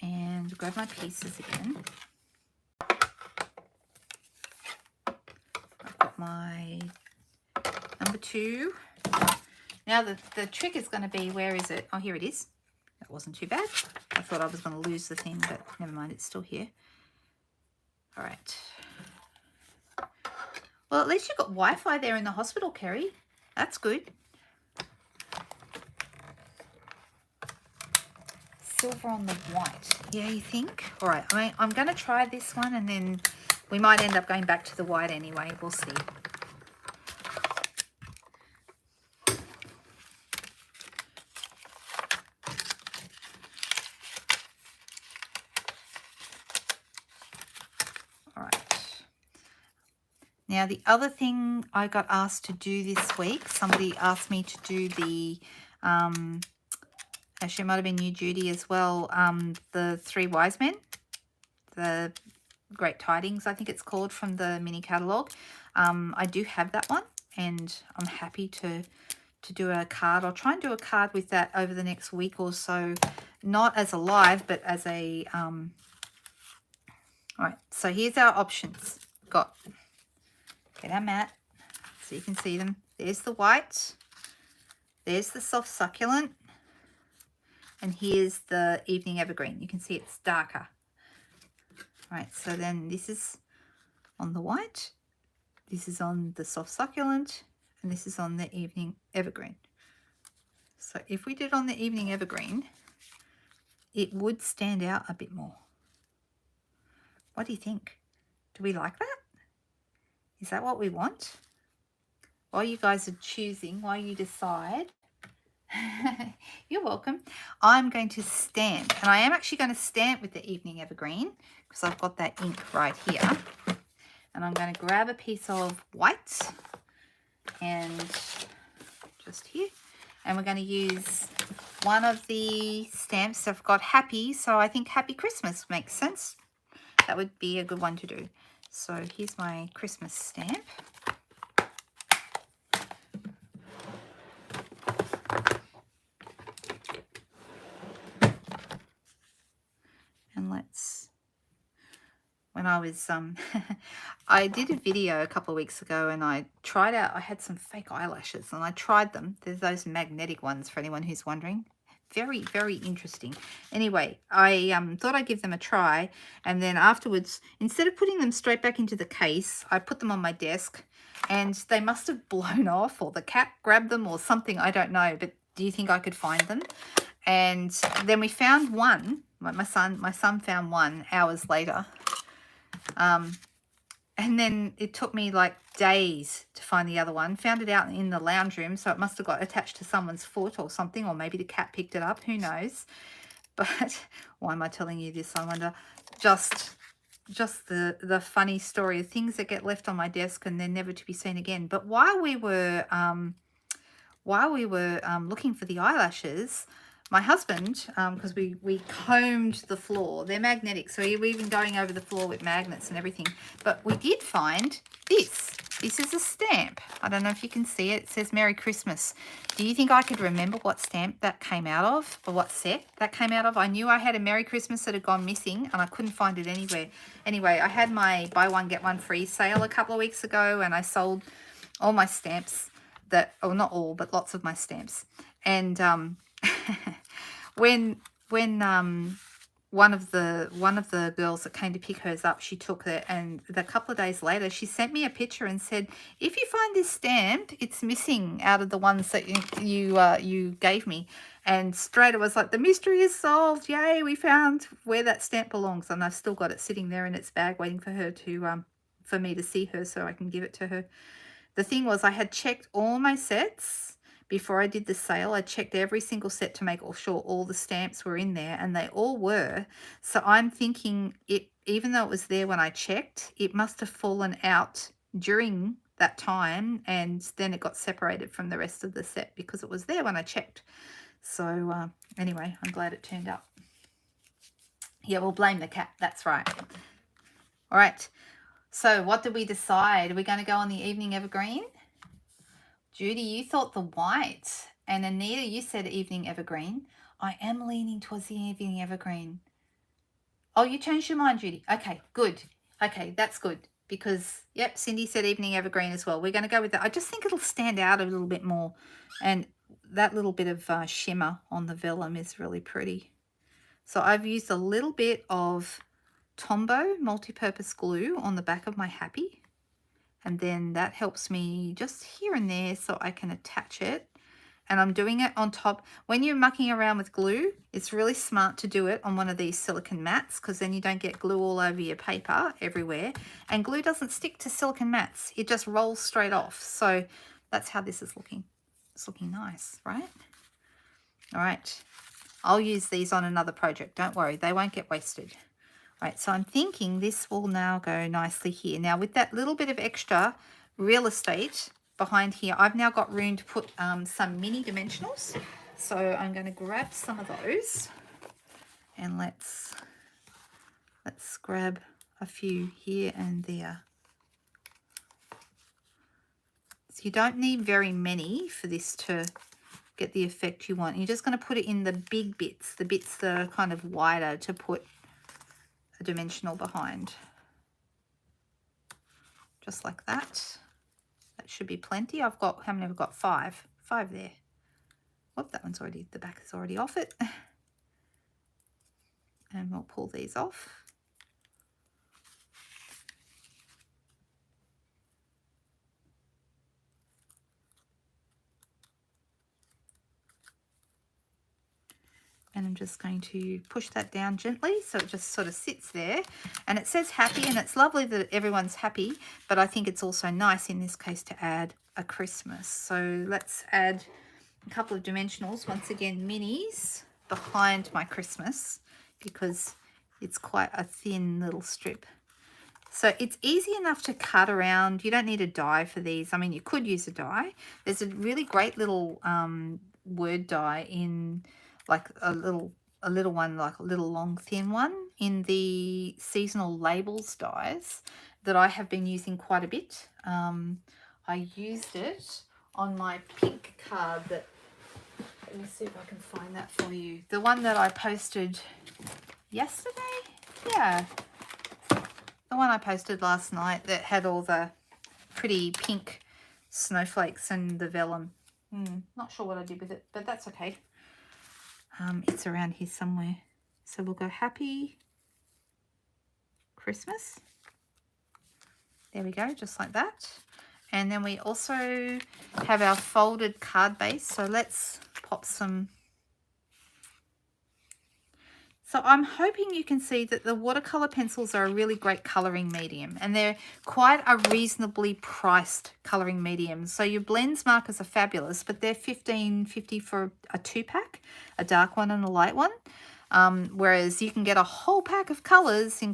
and grab my pieces again. I've got my number 2. Now the trick is going to be, where is it? Oh, here it is. That wasn't too bad. I thought I was going to lose the thing, but never mind, it's still here. All right. Well, at least you've got Wi-Fi there in the hospital, Kerry. That's good. Silver on the white. Yeah, you think? All right, I'm going to try this one, and then we might end up going back to the white anyway. We'll see. All right. Now, the other thing I got asked to do this week, somebody asked me to do the, actually it might have been you, Judy, as well, the 3 wise men, the Great Tidings, I think it's called, from the mini catalogue. I do have that one, and I'm happy to do a card. I'll try and do a card with that over the next week or so, not as a live, but as a all right, so here's our options. Got, get our mat so you can see them. There's the white, there's the soft succulent, and here's the evening evergreen. You can see it's darker. All right, so then this is on the white, this is on the soft succulent, and this is on the evening evergreen. So if we did on the evening evergreen, it would stand out a bit more. What do you think? Do we like that? Is that what we want? While you guys are choosing, while you decide, you're welcome. I'm going to stamp, and I am actually going to stamp with the evening evergreen because I've got that ink right here. And I'm going to grab a piece of white and just here, and we're going to use one of the stamps. I've got happy, so I think Happy Christmas makes sense. That would be a good one to do. So here's my Christmas stamp. And let's, when I was, I did a video a couple of weeks ago, and I tried out, I had some fake eyelashes, and I tried them. There's those magnetic ones for anyone who's wondering. Very, very interesting. Anyway, I thought I'd give them a try, and then afterwards, instead of putting them straight back into the case, I put them on my desk, and they must have blown off, or the cat grabbed them or something, I don't know. But do you think I could find them? And then we found one. My son found one hours later. And then it took me like days to find the other one. Found it out in the lounge room, so it must have got attached to someone's foot or something, or maybe the cat picked it up, who knows. But why am I telling you this, I wonder? Just the funny story of things that get left on my desk and then never to be seen again. But while we were looking for the eyelashes, my husband, because we combed the floor, they're magnetic, so we're even going over the floor with magnets and everything. But we did find this. This is a stamp. I don't know if you can see it. It says Merry Christmas. Do you think I could remember what stamp that came out of, or what set that came out of? I knew I had a Merry Christmas that had gone missing, and I couldn't find it anywhere. Anyway, I had my buy one get one free sale a couple of weeks ago, and I sold all my stamps that, or not all, but lots of my stamps. And when one of the girls that came to pick hers up, she took it, and a couple of days later she sent me a picture and said, if you find this stamp, it's missing out of the ones that you gave me. And straight, it was like, the mystery is solved, yay, we found where that stamp belongs. And I've still got it sitting there in its bag waiting for her to for me to see her so I can give it to her. The thing was, I had checked all my sets before I did the sale. I checked every single set to make sure all the stamps were in there, and they all were. So I'm thinking, it, even though it was there when I checked, it must have fallen out during that time, and then it got separated from the rest of the set because it was there when I checked. So anyway, I'm glad it turned up. Yeah, we'll blame the cat. That's right. All right. So what did we decide? Are we going to go on the evening evergreen? Judy, you thought the white. And Anita, you said evening evergreen. I am leaning towards the evening evergreen. Oh, you changed your mind, Judy. Okay, good. Okay, that's good. Because, yep, Cindy said evening evergreen as well. We're going to go with that. I just think it'll stand out a little bit more. And that little bit of shimmer on the vellum is really pretty. So I've used a little bit of Tombow multi-purpose glue on the back of my Happy. And then that helps me just here and there so I can attach it. And I'm doing it on top. When you're mucking around with glue, it's really smart to do it on one of these silicone mats, because then you don't get glue all over your paper everywhere. And glue doesn't stick to silicone mats. It just rolls straight off. So that's how this is looking. It's looking nice, right? All right. I'll use these on another project. Don't worry. They won't get wasted. Right, so I'm thinking this will now go nicely here. Now with that little bit of extra real estate behind here, I've now got room to put some mini dimensionals. So I'm going to grab some of those, and let's grab a few here and there. So you don't need very many for this to get the effect you want. You're just going to put it in the big bits, the bits that are kind of wider, to put a dimensional behind. Just like that. That should be plenty. I've got, how many have I got? 5. 5 there. Whoop, that one's already, the back is already off it. And we'll pull these off. And I'm just going to push that down gently so it just sort of sits there. And it says happy, and it's lovely that everyone's happy, but I think it's also nice in this case to add a Christmas. So let's add a couple of dimensionals, once again minis, behind my Christmas, because it's quite a thin little strip. So it's easy enough to cut around. You don't need a die for these. I mean, you could use a die. There's a really great little word die in, like a little one, like a little long thin one in the seasonal labels dies that I have been using quite a bit. I used it on my pink card that, let me see if I can find that for you. The one that I posted yesterday? Yeah. The one I posted last night that had all the pretty pink snowflakes and the vellum. Not sure what I did with it, but that's okay. It's around here somewhere. So we'll go Happy Christmas. There we go, just like that. And then we also have our folded card base. So let's pop some. So I'm hoping you can see that the watercolor pencils are a really great coloring medium, and they're quite a reasonably priced coloring medium. So your blends markers are fabulous, but they're $15.50 for a 2-pack, a dark one and a light one. Whereas you can get a whole pack of colors in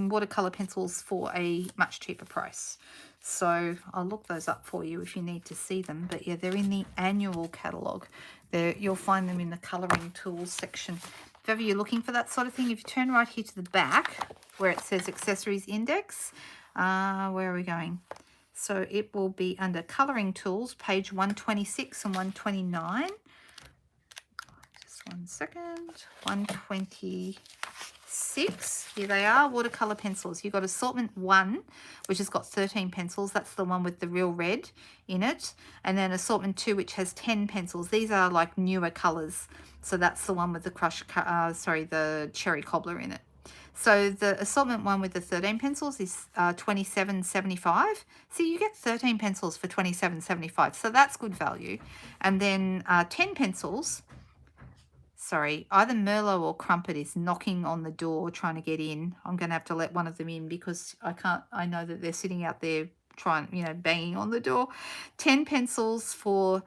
watercolor pencils for a much cheaper price. So I'll look those up for you if you need to see them. But yeah, they're in the annual catalogue. You'll find them in the coloring tools section. If ever you're looking for that sort of thing, if you turn right here to the back where it says accessories index, where are we going? So it will be under coloring tools, page 126 and 129. Just one second. 126. Here they are, watercolor pencils. You've got assortment 1, which has got 13 pencils. That's the one with the real red in it. And then assortment 2, which has 10 pencils. These are like newer colors. So that's the one with the the cherry cobbler in it. So the assortment one with the 13 pencils is $27.75. So you get 13 pencils for $27.75. So that's good value. And then 10 pencils. Sorry, either Merlot or Crumpet is knocking on the door trying to get in. I'm going to have to let one of them in because I know that they're sitting out there trying, banging on the door. 10 pencils for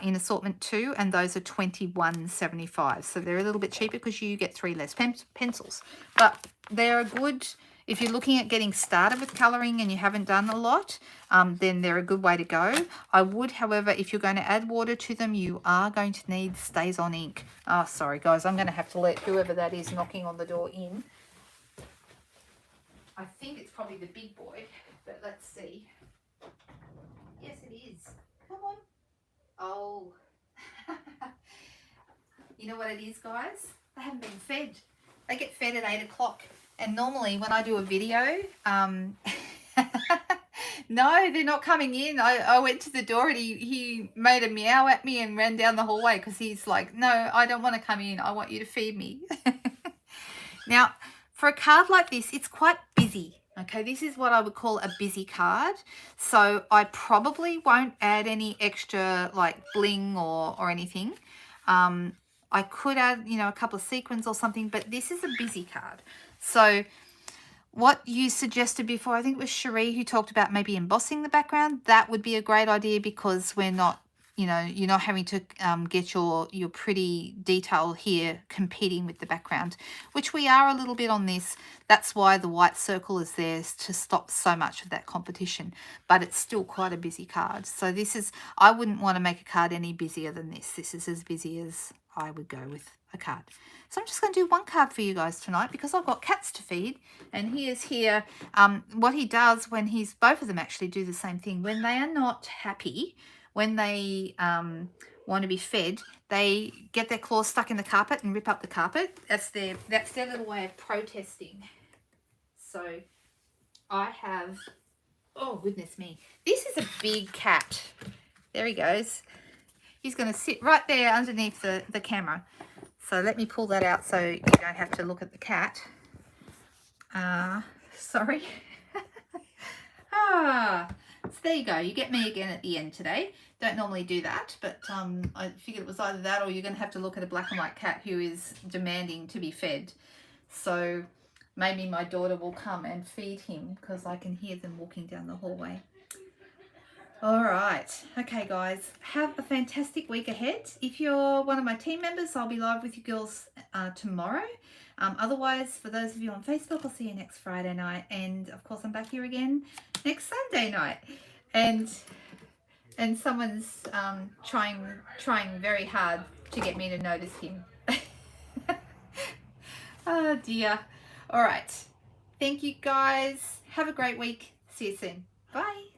in assortment 2, and those are $21.75. So they're a little bit cheaper because you get 3 less pencils. But they're a good, if you're looking at getting started with colouring and you haven't done a lot, then they're a good way to go. I would, however, if you're going to add water to them, you are going to need Stays On ink. Oh, sorry, guys. I'm going to have to let whoever that is knocking on the door in. I think it's probably the big boy, but let's see. Yes, it is. Come on. Oh. You know what it is, guys? They haven't been fed. They get fed at 8 o'clock. And normally when I do a video, no, they're not coming in. I went to the door and he made a meow at me and ran down the hallway because he's like, no, I don't want to come in. I want you to feed me. Now, for a card like this, it's quite busy. Okay, this is what I would call a busy card. So I probably won't add any extra like bling or anything. I could add, a couple of sequins or something, but this is a busy card. So what you suggested before, I think it was Cherie who talked about maybe embossing the background. That would be a great idea because we're not, you're not having to get your pretty detail here competing with the background, which we are a little bit on this. That's why the white circle is there, to stop so much of that competition, but it's still quite a busy card. So this is, I wouldn't want to make a card any busier than this. This is as busy as I would go with a card. So I'm just going to do one card for you guys tonight because I've got cats to feed. And he is here. What he does when he's, both of them actually do the same thing. When they are not happy, when they want to be fed, they get their claws stuck in the carpet and rip up the carpet. That's their little way of protesting. So I have, oh goodness me, this is a big cat. There he goes. He's going to sit right there underneath the camera. So let me pull that out so you don't have to look at the cat. Sorry. So there you go. You get me again at the end today. Don't normally do that, but I figured it was either that or you're going to have to look at a black and white cat who is demanding to be fed. So maybe my daughter will come and feed him because I can hear them walking down the hallway. All right. Okay, guys. Have a fantastic week ahead. If you're one of my team members, I'll be live with you girls tomorrow. Otherwise, for those of you on Facebook, I'll see you next Friday night. And, of course, I'm back here again next Sunday night. And someone's trying very hard to get me to notice him. Oh, dear. All right. Thank you, guys. Have a great week. See you soon. Bye.